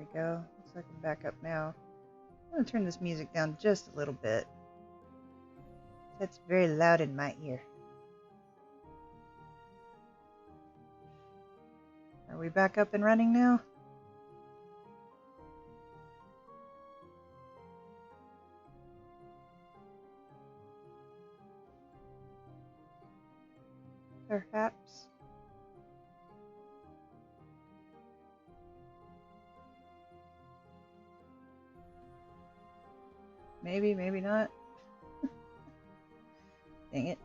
we go. Looks like I'm back up now. I'm going to turn this music down just a little bit. That's very loud in my ear. Are we back up and running now? Perhaps. Maybe, maybe not. Dang it.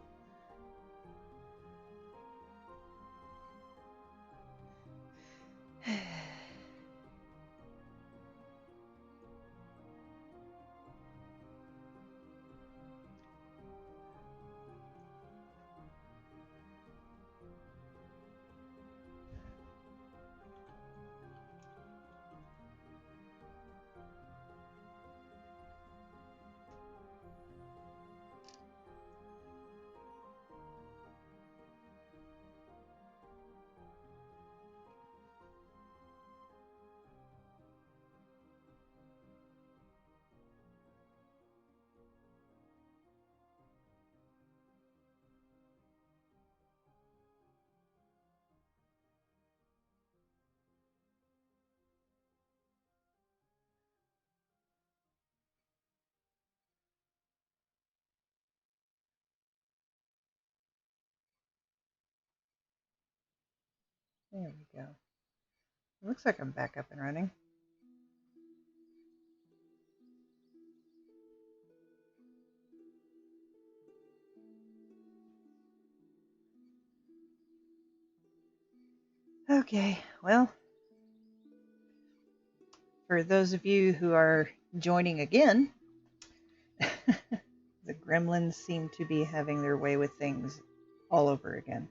There we go. Looks like I'm back up and running. Okay, well, for those of you who are joining again, the gremlins seem to be having their way with things all over again.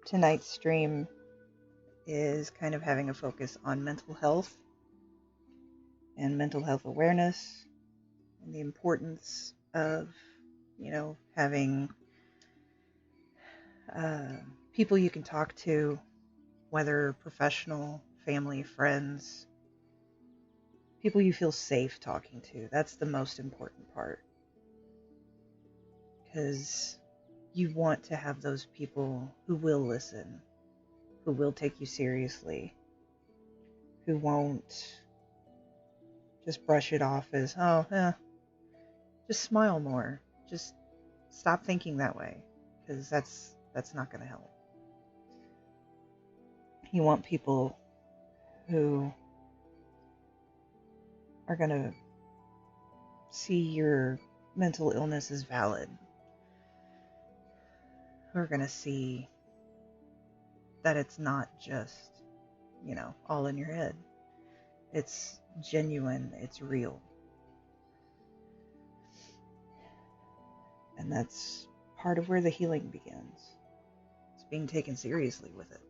Tonight's stream is kind of having a focus on mental health and mental health awareness and the importance of, having people you can talk to, whether professional, family, friends, people you feel safe talking to. That's the most important part. Because you want to have those people who will listen, who will take you seriously, who won't just brush it off as, just smile more. Just stop thinking that way, because that's not going to help. You want people who are going to see your mental illness as valid, who are going to see that it's not just, all in your head. It's genuine, it's real. And that's part of where the healing begins. It's being taken seriously with it.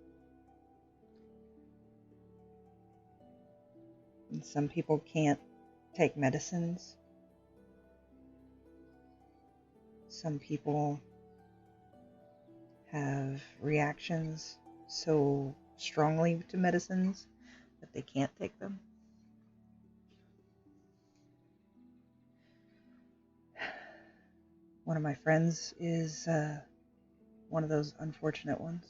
And some people can't take medicines. Some people have reactions so strongly to medicines that they can't take them. One of my friends is one of those unfortunate ones.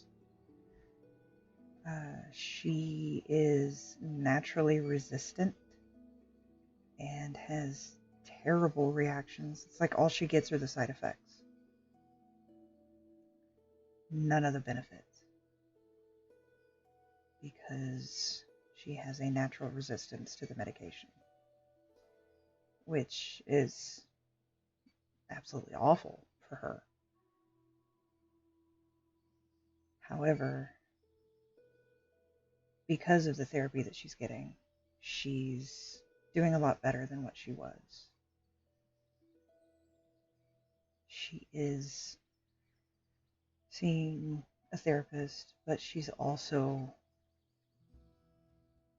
She is naturally resistant and has terrible reactions. It's like all she gets are the side effects. None of the benefits. Because she has a natural resistance to the medication. Which is absolutely awful for her. However, because of the therapy that she's getting, she's doing a lot better than what she was. She is seeing a therapist, but she's also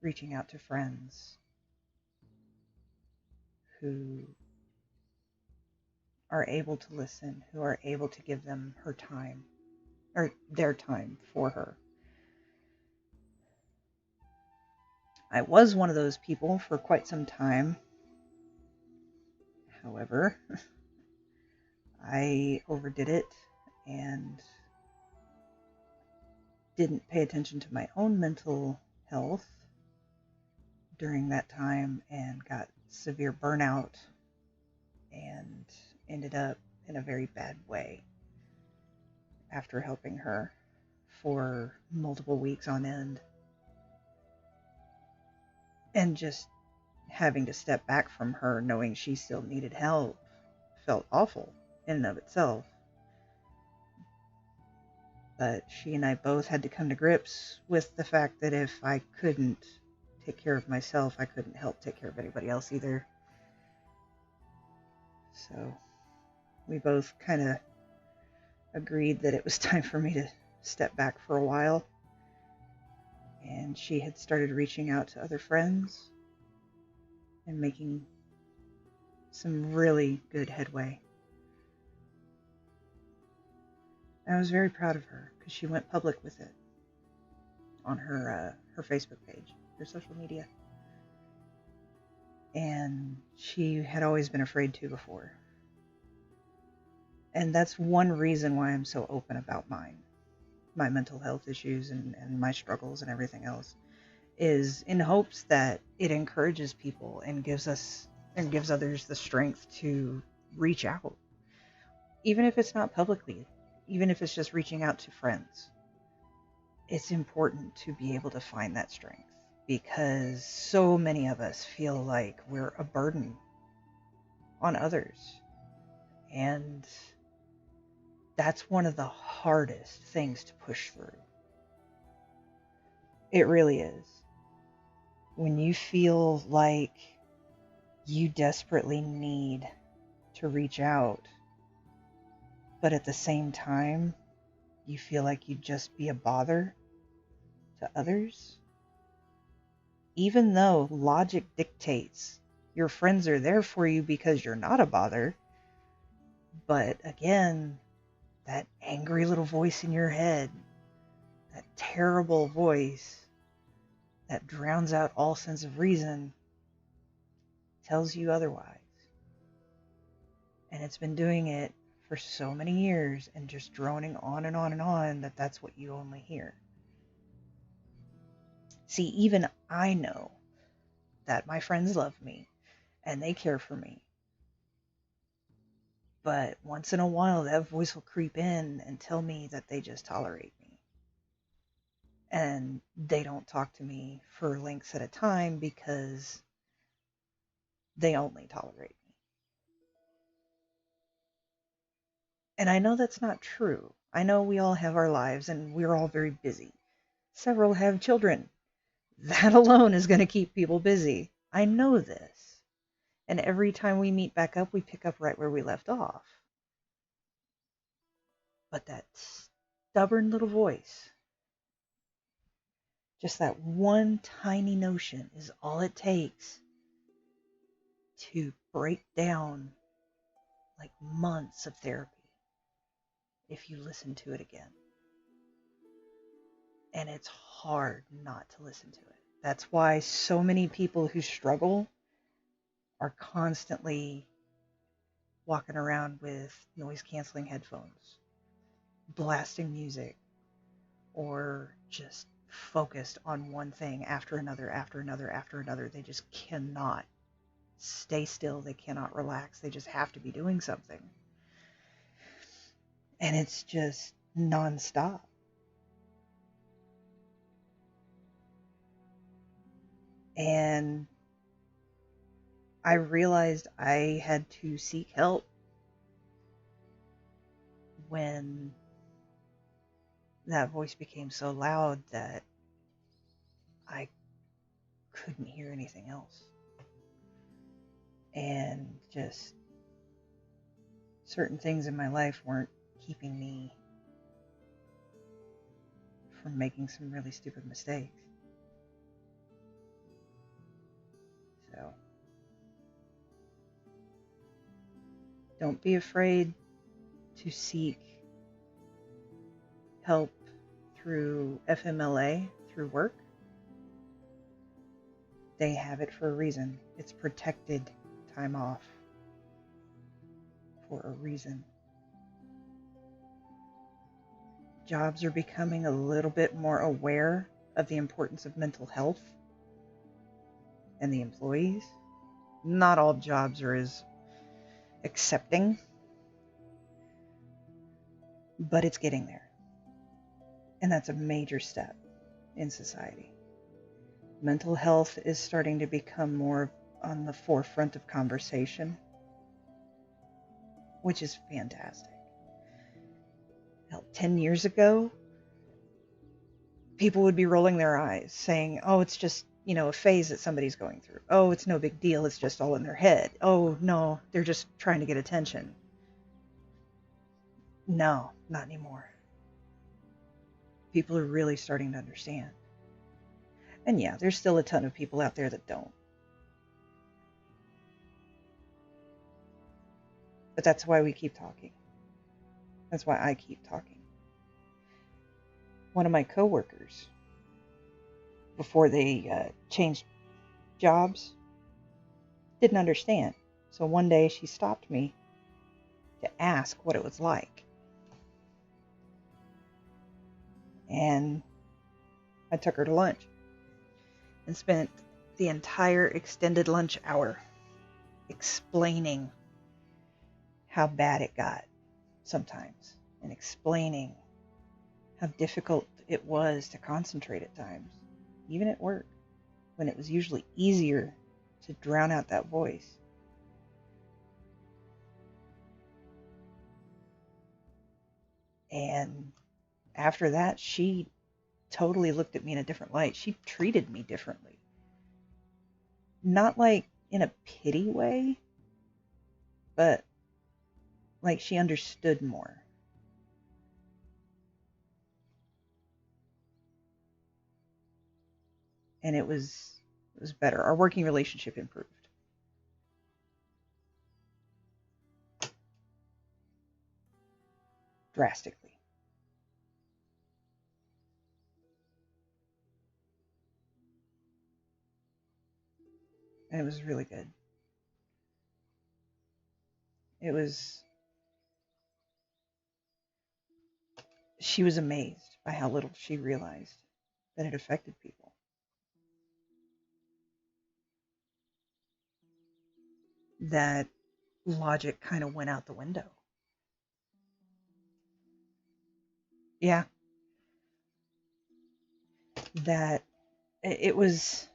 reaching out to friends who are able to listen, who are able to give them her time, or their time for her. I was one of those people for quite some time. However, I overdid it and didn't pay attention to my own mental health during that time and got severe burnout and ended up in a very bad way after helping her for multiple weeks on end. And just having to step back from her knowing she still needed help felt awful in and of itself. But she and I both had to come to grips with the fact that if I couldn't take care of myself, I couldn't help take care of anybody else either. So we both kind of agreed that it was time for me to step back for a while. And she had started reaching out to other friends and making some really good headway. I was very proud of her because she went public with it on her Facebook page, her social media. And she had always been afraid to before. And that's one reason why I'm so open about my mental health issues and my struggles and everything else, is in hopes that it encourages people and gives others the strength to reach out. Even if it's not publicly, even if it's just reaching out to friends. It's important to be able to find that strength because so many of us feel like we're a burden on others. And that's one of the hardest things to push through. It really is. When you feel like you desperately need to reach out, but at the same time, you feel like you'd just be a bother to others, even though logic dictates your friends are there for you because you're not a bother. But again, that angry little voice in your head, that terrible voice that drowns out all sense of reason, tells you otherwise. And it's been doing it for so many years and just droning on and on and on that that's what you only hear. See, even I know that my friends love me and they care for me. But once in a while, that voice will creep in and tell me that they just tolerate me. And they don't talk to me for lengths at a time because they only tolerate me. And I know that's not true. I know we all have our lives and we're all very busy. Several have children. That alone is going to keep people busy. I know this. And every time we meet back up, we pick up right where we left off. But that stubborn little voice, just that one tiny notion is all it takes to break down like months of therapy if you listen to it again. And it's hard not to listen to it. That's why so many people who struggle are constantly walking around with noise-canceling headphones, blasting music, or just focused on one thing after another, after another, after another. They just cannot stay still. They cannot relax. They just have to be doing something. And it's just nonstop. And I realized I had to seek help when that voice became so loud that I couldn't hear anything else. And just certain things in my life weren't keeping me from making some really stupid mistakes. So don't be afraid to seek help through FMLA, through work, they have it for a reason. It's protected time off for a reason. Jobs are becoming a little bit more aware of the importance of mental health and the employees. Not all jobs are as accepting, but it's getting there. And that's a major step in society. Mental health is starting to become more on the forefront of conversation, which is fantastic. Hell, 10 years ago, people would be rolling their eyes saying, oh, it's just, a phase that somebody's going through. Oh, it's no big deal. It's just all in their head. Oh, no, they're just trying to get attention. No, not anymore. People are really starting to understand. And yeah, there's still a ton of people out there that don't. But that's why we keep talking. That's why I keep talking. One of my coworkers, before they changed jobs, didn't understand. So one day she stopped me to ask what it was like. And I took her to lunch and spent the entire extended lunch hour explaining how bad it got sometimes, and explaining how difficult it was to concentrate at times, even at work, when it was usually easier to drown out that voice. And after that, she totally looked at me in a different light. She treated me differently. Not like in a pity way, but like she understood more. And it was better. Our working relationship improved. Drastically. And it was really good. She was amazed by how little she realized that it affected people. That logic kind of went out the window. Yeah. That it was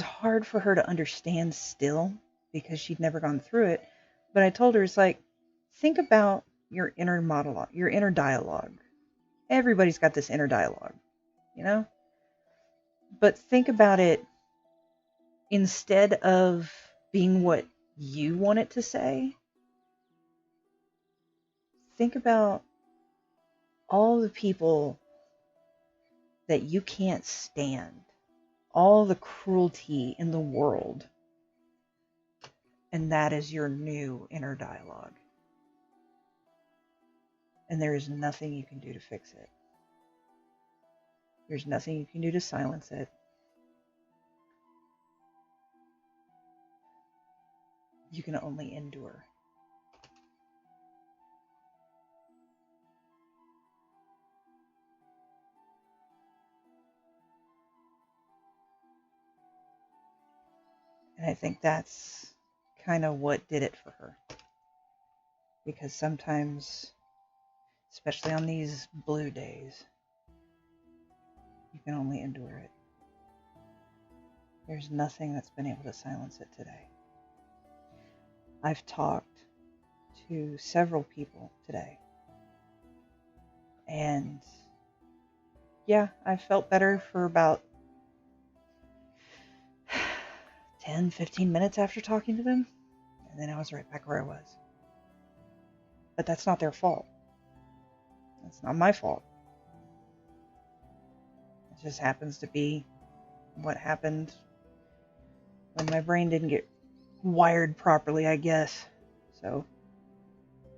hard for her to understand still, because she'd never gone through it. But I told her, it's like, think about your inner monologue, your inner dialogue. Everybody's got this inner dialogue, But think about it, instead of being what you want it to say, think about all the people that you can't stand, all the cruelty in the world, and that is your new inner dialogue. And there is nothing you can do to fix it. There's nothing you can do to silence it. You can only endure. And I think that's kind of what did it for her. Because sometimes, especially on these blue days, you can only endure it. There's nothing that's been able to silence it today. I've talked to several people today. And yeah, I felt better for about 10, 15 minutes after talking to them. And then I was right back where I was. But that's not their fault. That's not my fault. It just happens to be what happened when my brain didn't get wired properly, I guess. So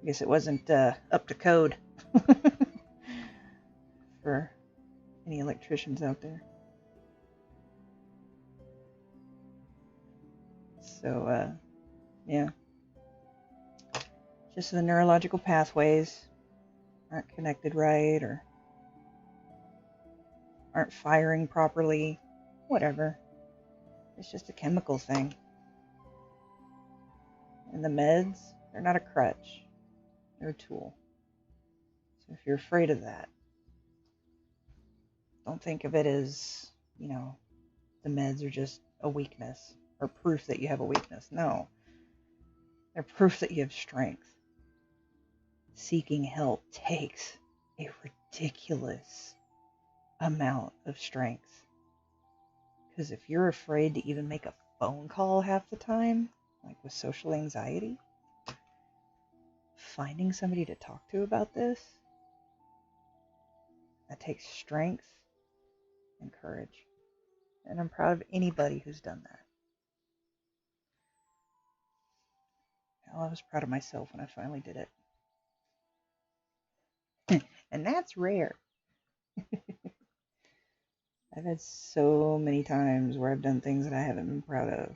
I guess it wasn't up to code. for any electricians out there. So, yeah. Just the neurological pathways aren't connected right, or aren't firing properly. Whatever. It's just a chemical thing. And the meds, they're not a crutch. They're a tool. So if you're afraid of that, don't think of it as, the meds are just a weakness or proof that you have a weakness. No. They're proof that you have strength. Seeking help takes a ridiculous amount of strength. Because if you're afraid to even make a phone call half the time, like with social anxiety, finding somebody to talk to about this, that takes strength and courage. And I'm proud of anybody who's done that. Hell, I was proud of myself when I finally did it. And that's rare. I've had so many times where I've done things that I haven't been proud of.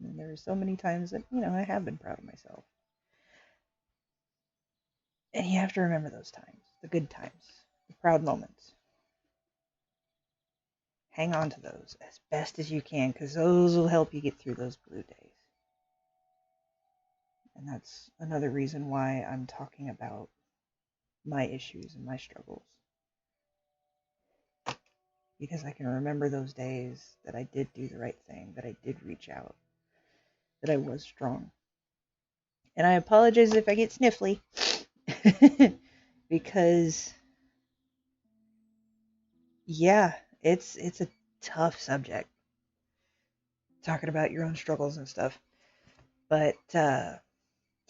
And there are so many times that, I have been proud of myself. And you have to remember those times, the good times, the proud moments. Hang on to those as best as you can, because those will help you get through those blue days. And that's another reason why I'm talking about my issues and my struggles. Because I can remember those days that I did do the right thing, that I did reach out, that I was strong. And I apologize if I get sniffly, because, yeah, it's a tough subject, talking about your own struggles and stuff. But,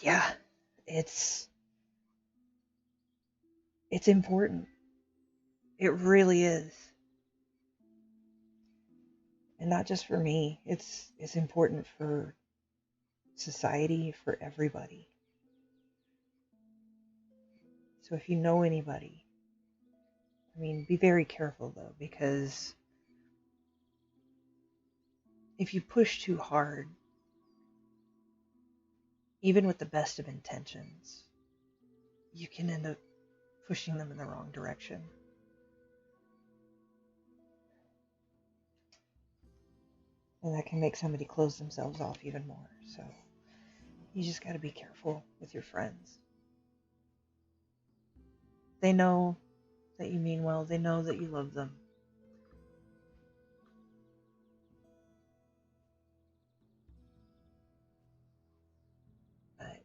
yeah, it's important. It really is. And not just for me. It's important for society, for everybody. So if you know anybody, be very careful though, because if you push too hard, even with the best of intentions, you can end up pushing them in the wrong direction. And that can make somebody close themselves off even more. So you just got to be careful with your friends. They know that you mean well. They know that you love them. But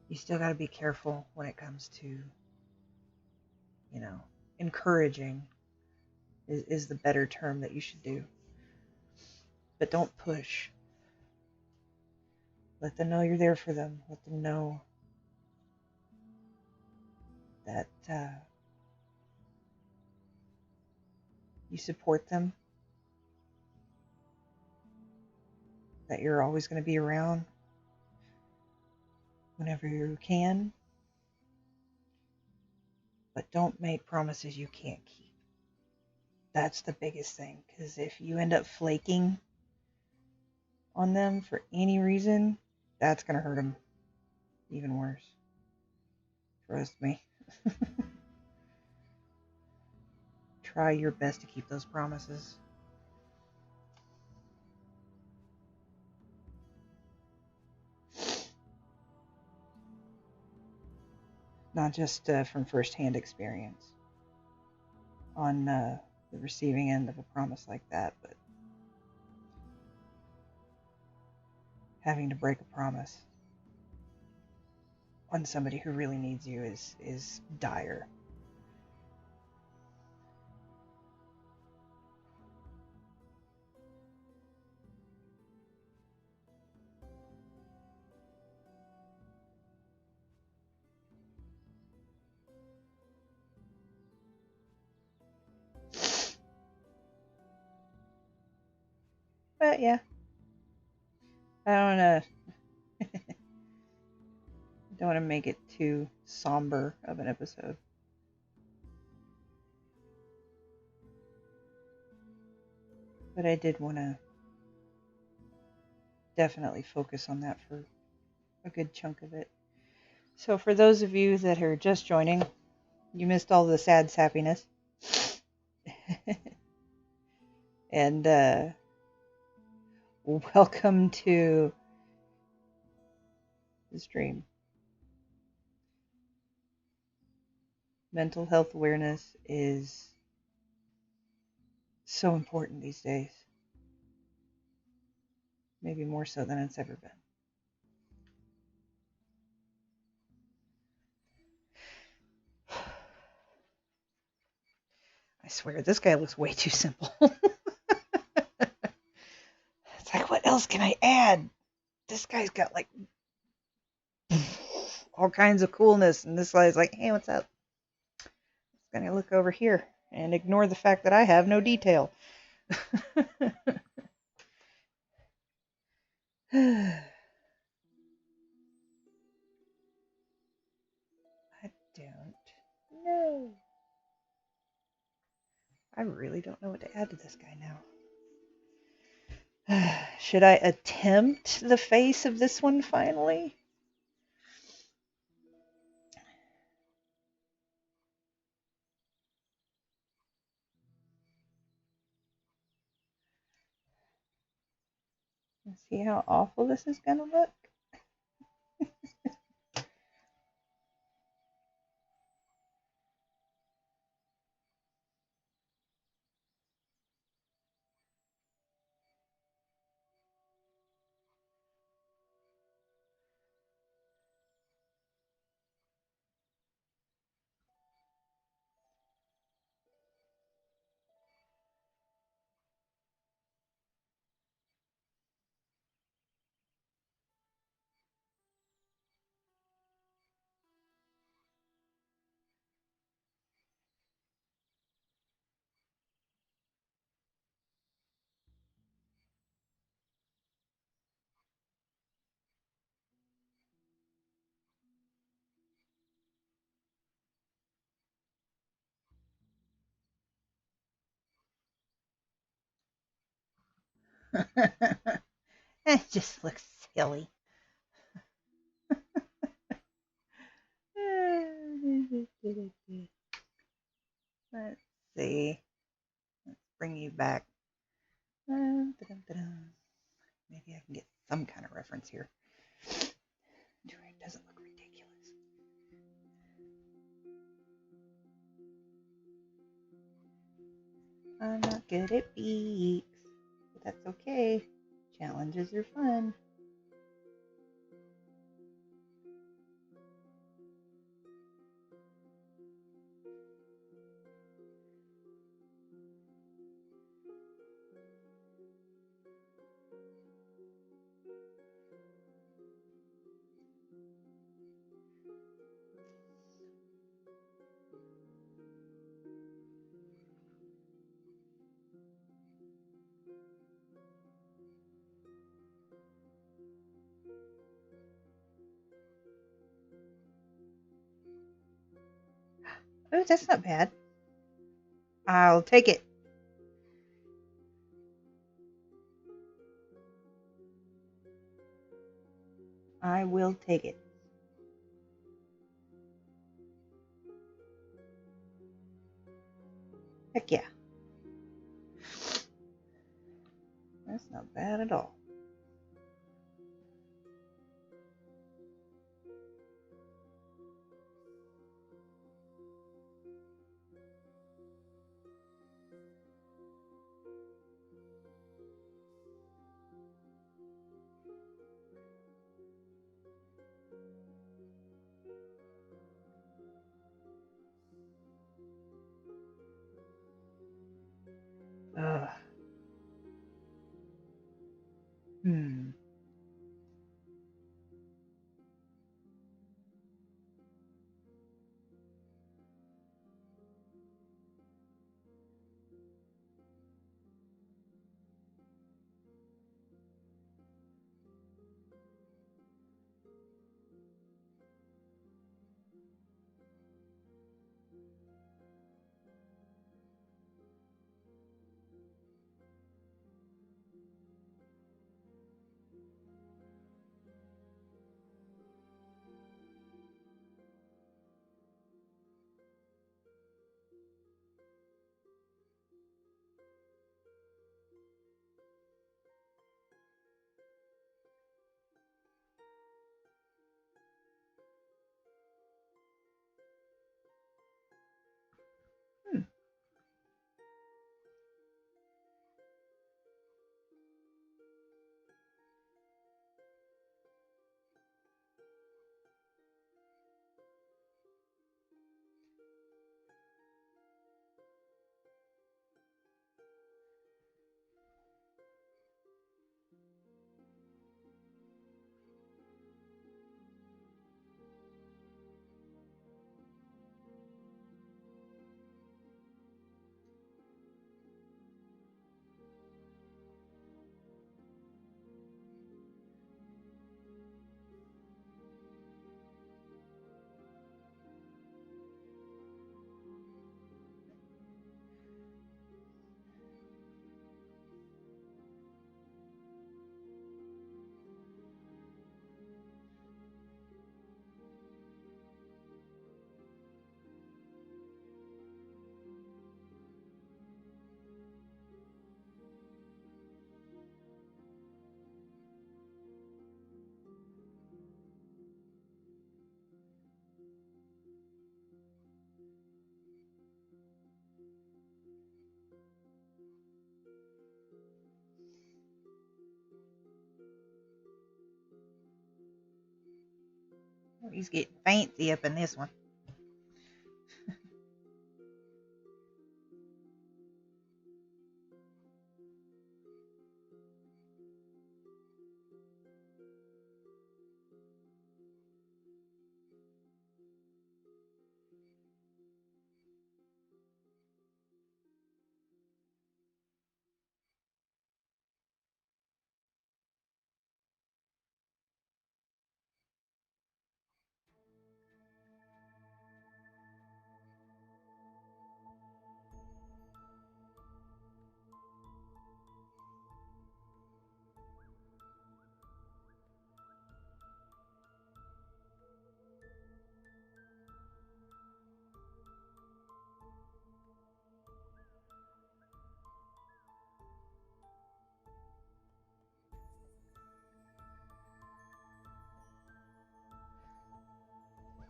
you still got to be careful when it comes to, encouraging is the better term that you should do. But don't push. Let them know you're there for them. Let them know that you support them, that you're always going to be around whenever you can. But don't make promises you can't keep. That's the biggest thing, because if you end up flaking on them for any reason, that's going to hurt them even worse. Trust me. Try your best to keep those promises. Not just from first-hand experience on the receiving end of a promise like that, but having to break a promise on somebody who really needs you is dire. But yeah, I don't want to make it too somber of an episode. But I did want to definitely focus on that for a good chunk of it. So for those of you that are just joining, you missed all the sad sappiness. And welcome to the stream. Mental health awareness is so important these days. Maybe more so than it's ever been. I swear, this guy looks way too simple. It's like, what else can I add? This guy's got like all kinds of coolness, and this guy's like, hey, what's up? Just gonna look over here and ignore the fact that I have no detail. I don't know. I really don't know what to add to this guy now. Should I attempt the face of this one finally? Let's see how awful this is gonna look. It just looks silly. Let's see. Let's bring you back. Maybe I can get some kind of reference here. It doesn't look ridiculous. I'm not good at beaks, but that's okay. Challenges are fun. Oh, that's not bad. I'll take it. I will take it. Heck yeah. That's not bad at all. Ugh. Hmm. Oh, he's getting fancy up in this one.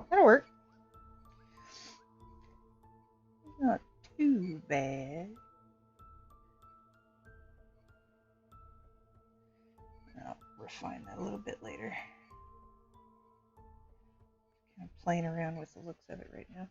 That'll work. Not too bad. I'll refine that a little bit later. Kind of playing around with the looks of it right now.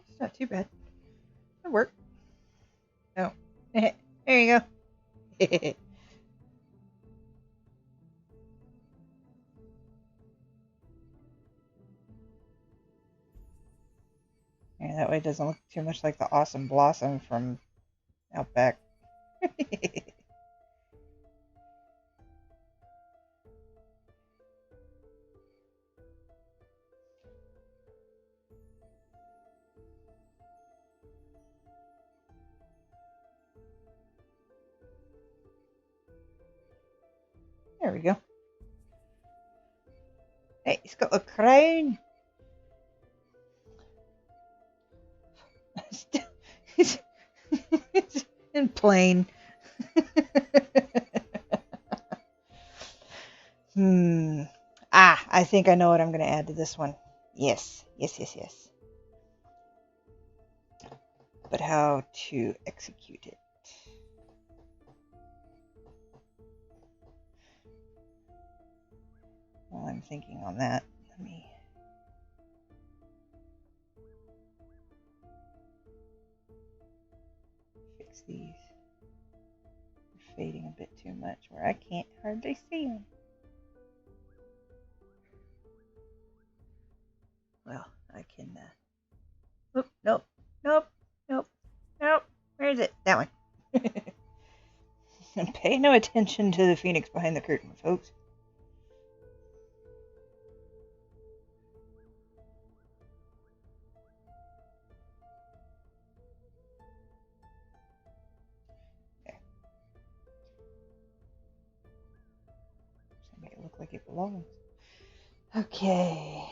It's not too bad. It'll work. Oh. There you go. Yeah, that way it doesn't look too much like the awesome blossom from out back. There we go. Hey, it's got a crown. It's in plain. I think I know what I'm going to add to this one. Yes. But how to execute it. While I'm thinking on that, let me fix these. They're fading a bit too much where I can't hardly see them. Well, I can. Nope. Where is it? That one. And pay no attention to the phoenix behind the curtain, folks. There. Just make it look like it belongs. Okay.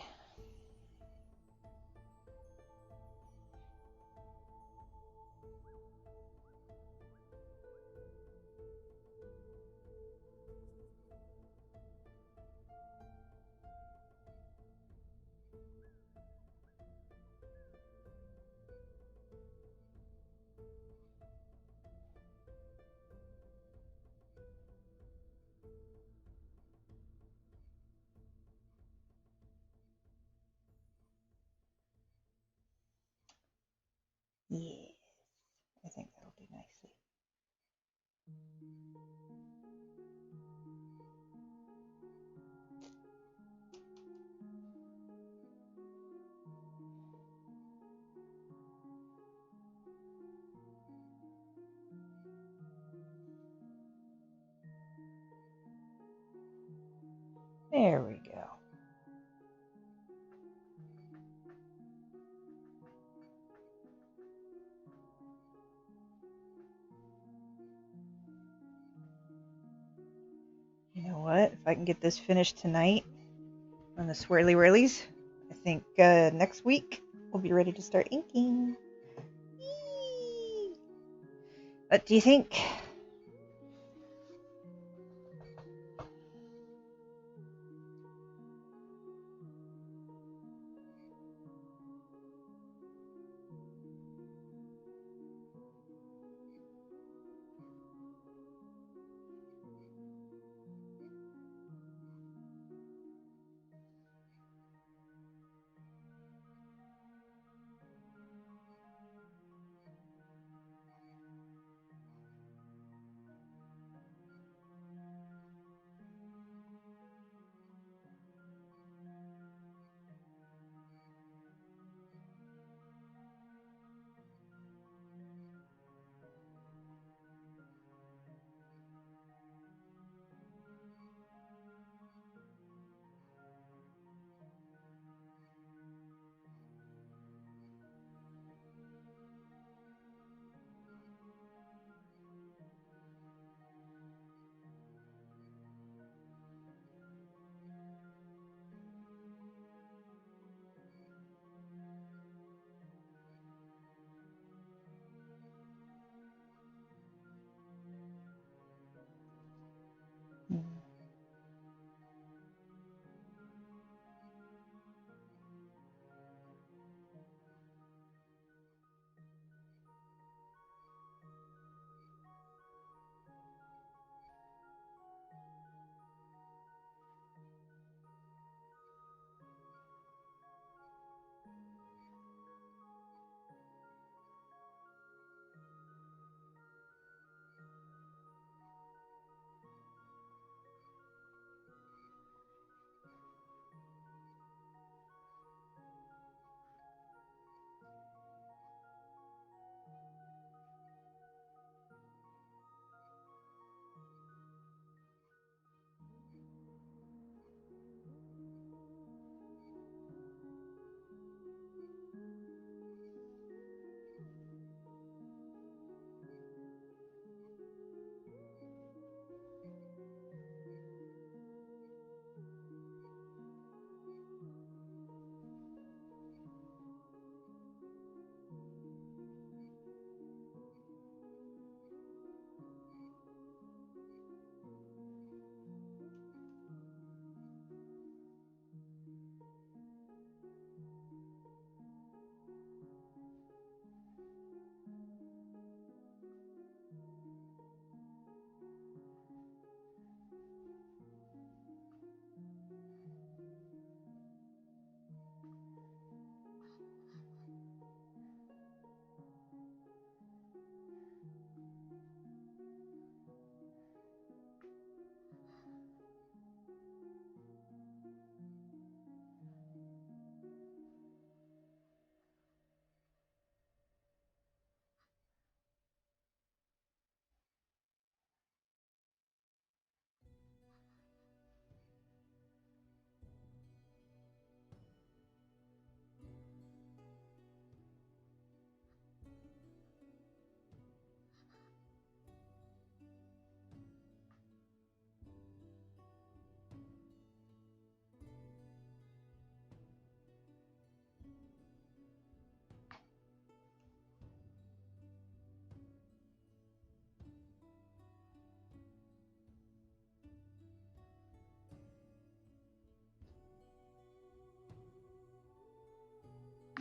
Yes, I think that'll do nicely. There we go. what? If I can get this finished tonight on the swirly whirlies, I think next week we'll be ready to start inking. Yee! What do you think?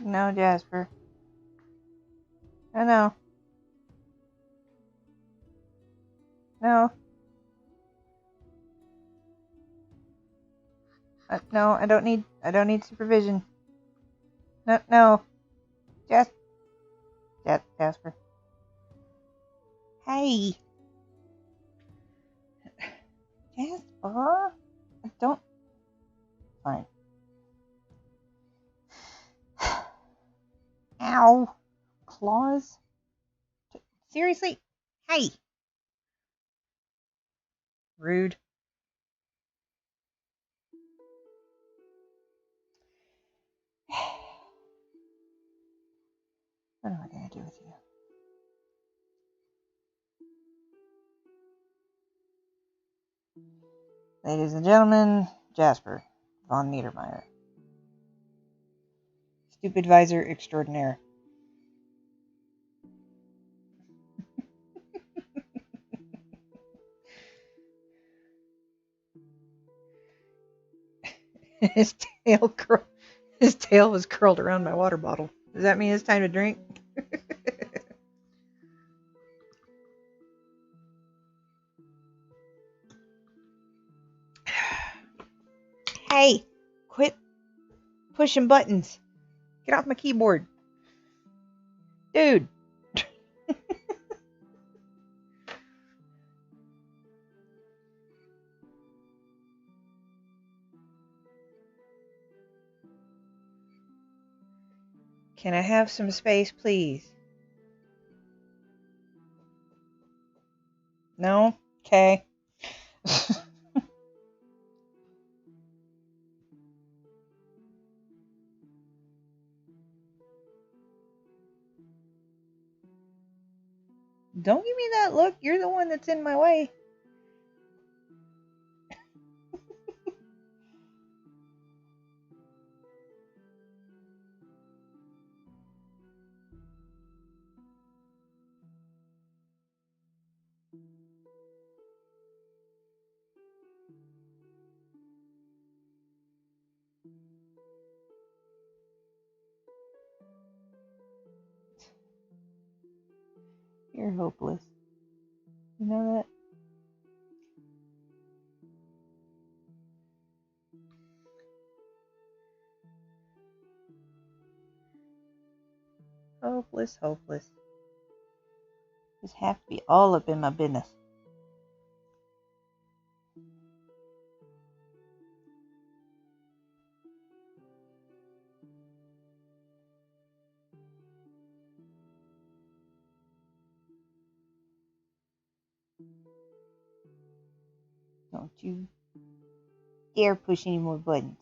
No, Jasper. No. No. No, I don't need supervision. No. Jasper. Hey. Jasper. Don't. Fine. Ow. Claws. Seriously? Hey. Rude. What am I going to do with you? Ladies and gentlemen, Jasper von Niedermeyer. Stupid Visor extraordinaire. His tail was curled around my water bottle. Does that mean it's time to drink? Hey, quit pushing buttons. Get off my keyboard. Dude. Can I have some space, please? No? Okay. Don't give me that look. You're the one that's in my way. You're hopeless. You know that? Hopeless, hopeless. Just have to be all up in my business. Don't you dare push any more buttons.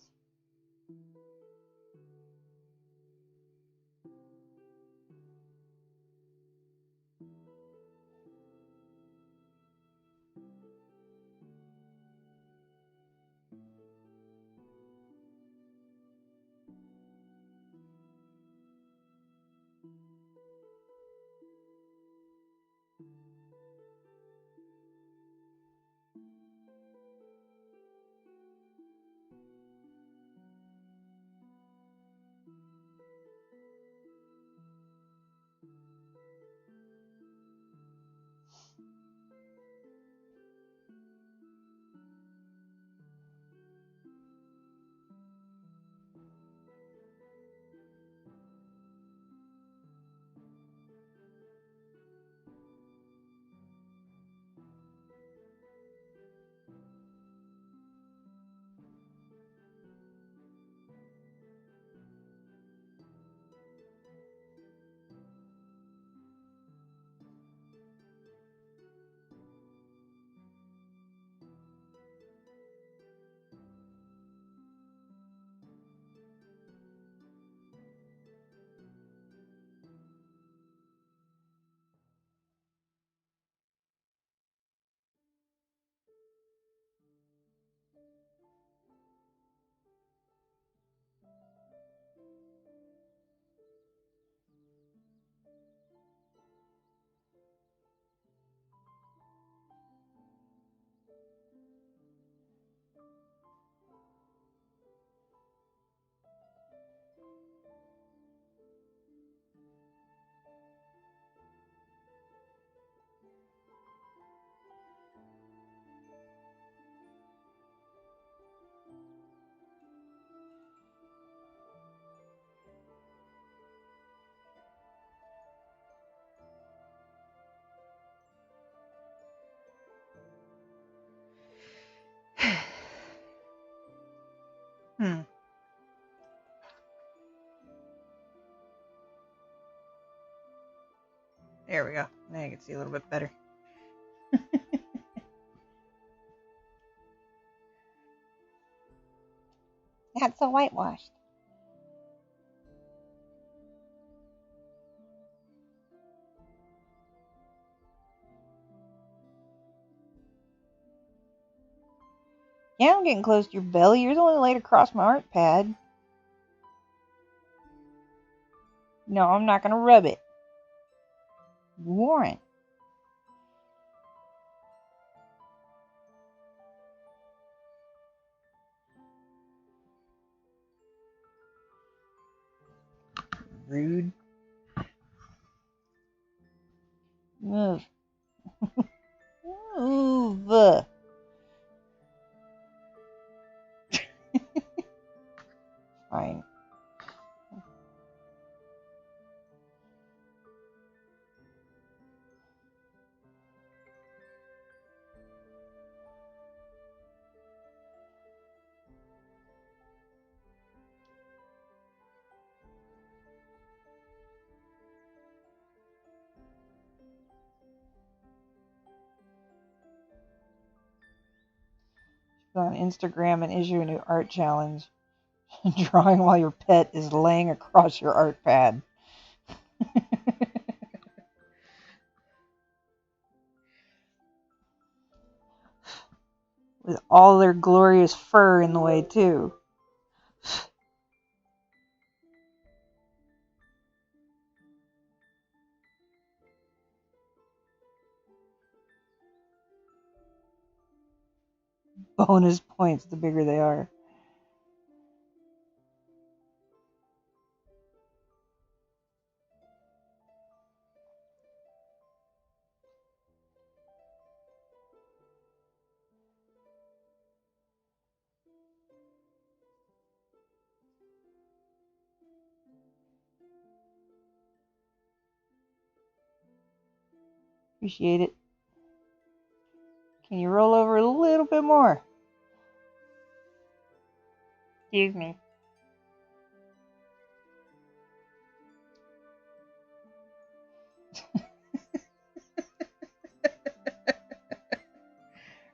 There we go. Now you can see a little bit better. Not so whitewashed. Yeah, I'm getting close to your belly. You're the one that laid across my art pad. No, I'm not going to rub it. Warren. Rude. Move. Move. Fine. Go on Instagram and issue a new art challenge. Drawing while your pet is laying across your art pad. With all their glorious fur in the way, too. Bonus points the bigger they are. Appreciate it. Can you roll over a little bit more? Excuse me.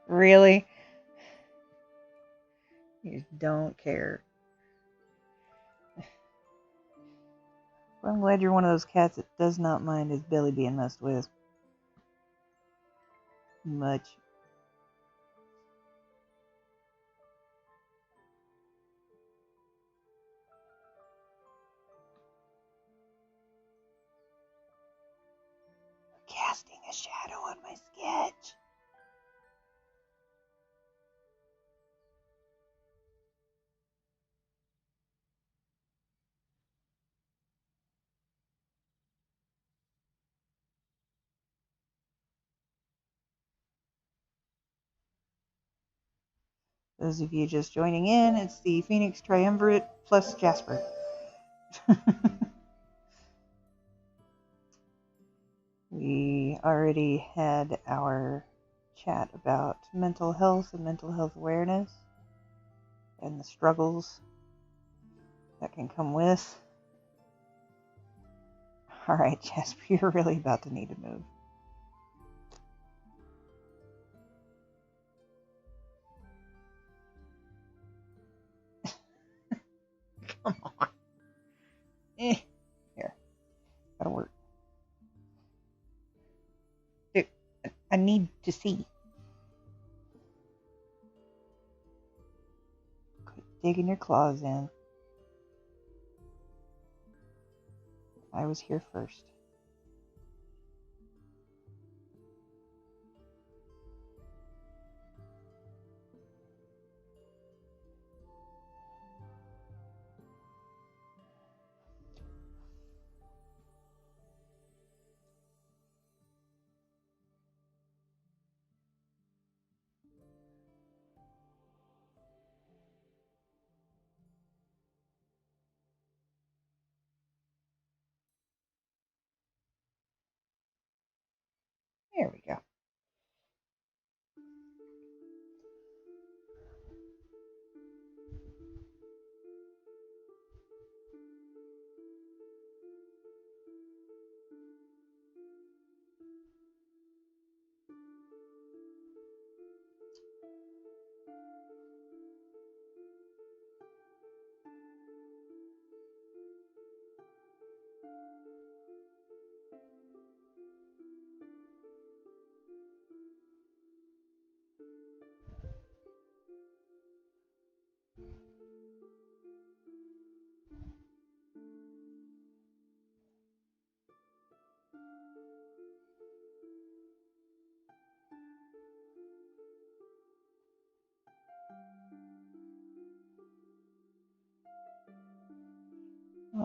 Really? You don't care. Well, I'm glad you're one of those cats that does not mind his belly being messed with. Much. Casting a shadow on my sketch. Those of you just joining in, it's the Phoenix Triumvirate plus Jasper. We already had our chat about mental health and mental health awareness and the struggles that can come with. Alright, Jasper, you're really about to need to move. Come on. Here. That'll work. Dude, I need to see. Quit digging your claws in. I was here first.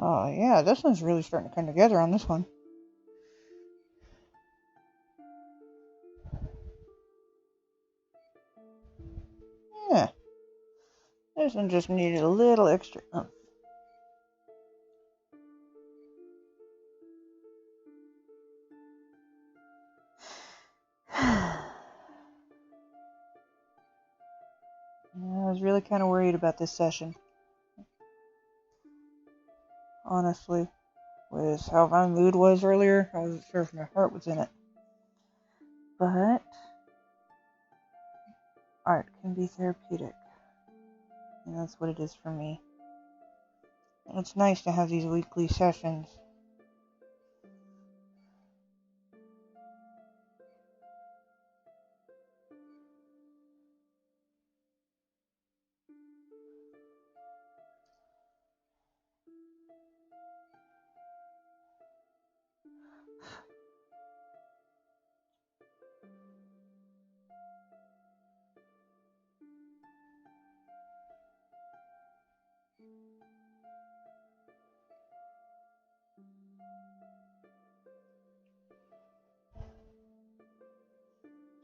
Oh, yeah, this one's really starting to come together on this one. Yeah. This one just needed a little extra. Oh. I was really kind of worried about this session. Honestly. With how my mood was earlier, I wasn't sure if my heart was in it. But art can be therapeutic. And that's what it is for me. And it's nice to have these weekly sessions.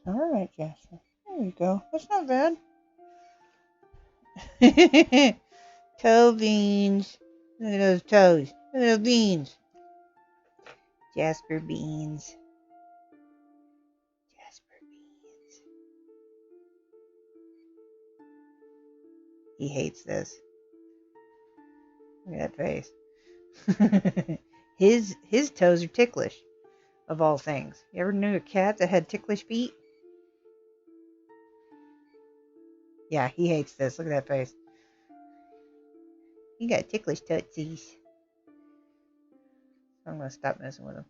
Alright, Jasper. There you go. That's not bad. Toe beans. Look at those toes. Look at those beans. Jasper beans. Jasper beans. He hates this. Look at that face. His toes are ticklish, of all things. You ever knew a cat that had ticklish feet? Yeah, he hates this. Look at that face. He got ticklish tootsies. So I'm going to stop messing with him.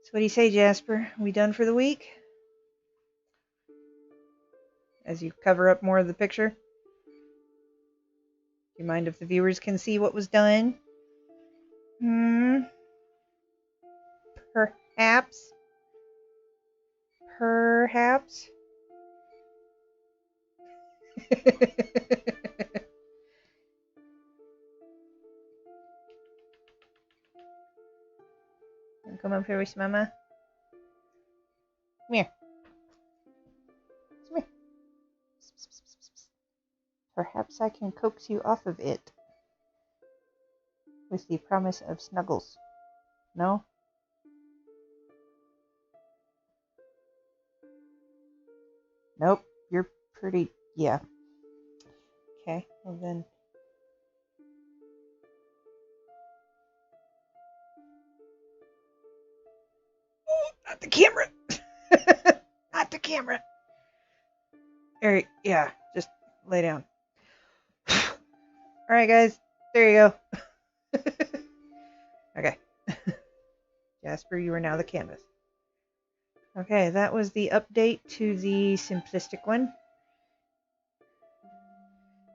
So what do you say, Jasper? Are we done for the week? As you cover up more of the picture? Do you mind if the viewers can see what was done? Perhaps? Perhaps? Come up here with Mama. Come here. Come here. Perhaps I can coax you off of it with the promise of snuggles. No? Nope. You're pretty... Yeah. Okay, well then... Not the camera! Not the camera! Alright, yeah, just lay down. Alright, guys, there you go. Okay. Jasper, you are now the canvas. Okay, that was the update to the simplistic one.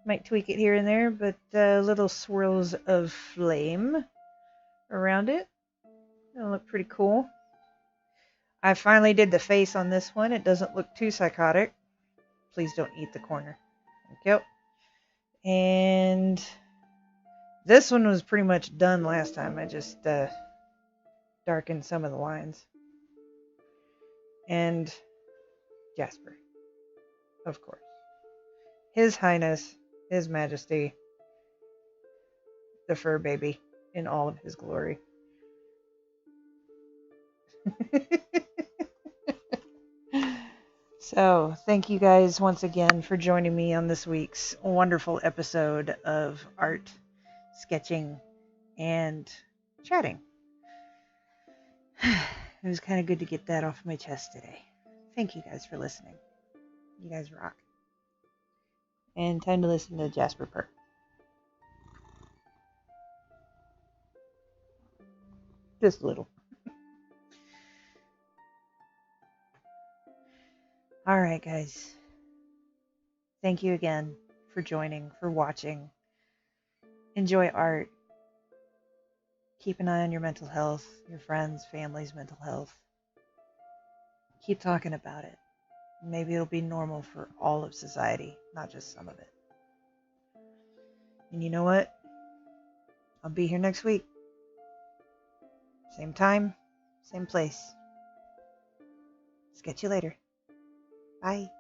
Might tweak it here and there, but little swirls of flame around it. It'll look pretty cool. I finally did the face on this one. It doesn't look too psychotic. Please don't eat the corner. Thank you. And this one was pretty much done last time. I just darkened some of the lines. And Jasper, of course. His Highness, His Majesty, the fur baby in all of his glory. So, thank you guys once again for joining me on this week's wonderful episode of art, sketching, and chatting. It was kind of good to get that off my chest today. Thank you guys for listening. You guys rock. And time to listen to Jasper purr. Just a little. Alright, guys. Thank you again for joining, for watching. Enjoy art. Keep an eye on your mental health, your friends, family's mental health. Keep talking about it. Maybe it'll be normal for all of society, not just some of it. And you know what? I'll be here next week. Same time, same place. Sketch you later. Bye.